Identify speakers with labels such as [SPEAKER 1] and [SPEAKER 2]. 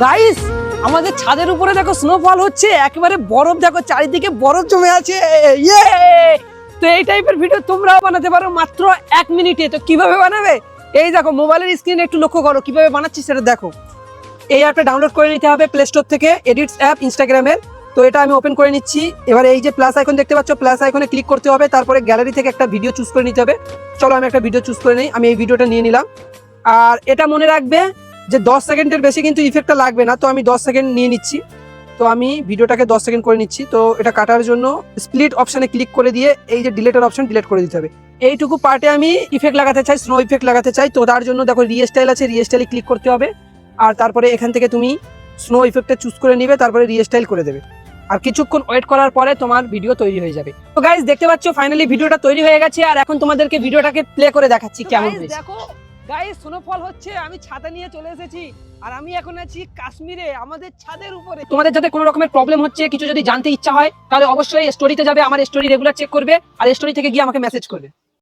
[SPEAKER 1] Guys আমাদের ছাদের উপরে দেখো স্নোফল হচ্ছে, একেবারে বরফ, দেখো চারিদিকে বরফ জমে আছে। ইয়ে! তো এই টাইপের ভিডিও তোমরাও বানাতে পারো মাত্র 1 মিনিটে। তো কিভাবে বানাবে, এই দেখো মোবাইলের স্ক্রিনে একটু লক্ষ্য করো কিভাবে বানাচ্ছি সেটা দেখো। এই অ্যাপটা ডাউনলোড করে নিতে হবে প্লে স্টোর থেকে, এডিটস অ্যাপ ইনস্টাগ্রামের। তো এটা আমি ওপেন করে নিচ্ছি। এবার এই যে প্লাস আইকন দেখতে পাচ্ছ, প্লাস আইকনে ক্লিক করতে হবে, তারপরে গ্যালারি থেকে একটা ভিডিও চুজ করে নিতে হবে। চলো আমি একটা ভিডিও চুজ করে নিই, আমি এই ভিডিওটা নিয়ে নিলাম। আর এটা মনে রাখবে যে 10 সেকেন্ডের বেশি কিন্তু ইফেক্টটা লাগবে না, তো আমি 10 সেকেন্ড নিয়ে নিচ্ছি। তো আমি ভিডিওটাকে 10 সেকেন্ড করে নিচ্ছি। তো এটা কাটার জন্য স্প্লিট অপশানে ক্লিক করে দিয়ে এই যে ডিলেটের অপশন ডিলেট করে দিতে হবে। এইটুকু পার্টে আমি ইফেক্ট লাগাতে চাই, স্নো ইফেক্ট লাগাতে চাই। তো তার জন্য দেখো রিস্টাইল আছে, রিস্টাইলে ক্লিক করতে হবে। আর তারপরে এখান থেকে তুমি স্নো ইফেক্টটা চুজ করে নিবে, তারপরে রিস্টাইল করে দেবে। আর কিছুক্ষণ ওয়েট করার পরে তোমার ভিডিও তৈরি হয়ে যাবে। তো গাইস দেখতে পাচ্ছ ফাইনালি ভিডিওটা তৈরি হয়ে গেছে। আর এখন তোমাদেরকে ভিডিওটাকে প্লে করে দেখাচ্ছি কেমন হয়েছে। দেখো গাইস স্নোফল হচ্ছে, আমি ছাতা নিয়ে চলে এসেছি। আর আমি এখন আছি কাশ্মীরে, আমাদের ছাদের উপরে। তোমাদের যাতে কোনো রকমের প্রবলেম হচ্ছে, কিছু যদি জানতে ইচ্ছা হয়, তাহলে অবশ্যই স্টোরিতে যাবে, আমার স্টোরি রেগুলার চেক করবে, আর স্টোরি থেকে গিয়ে আমাকে মেসেজ করবে।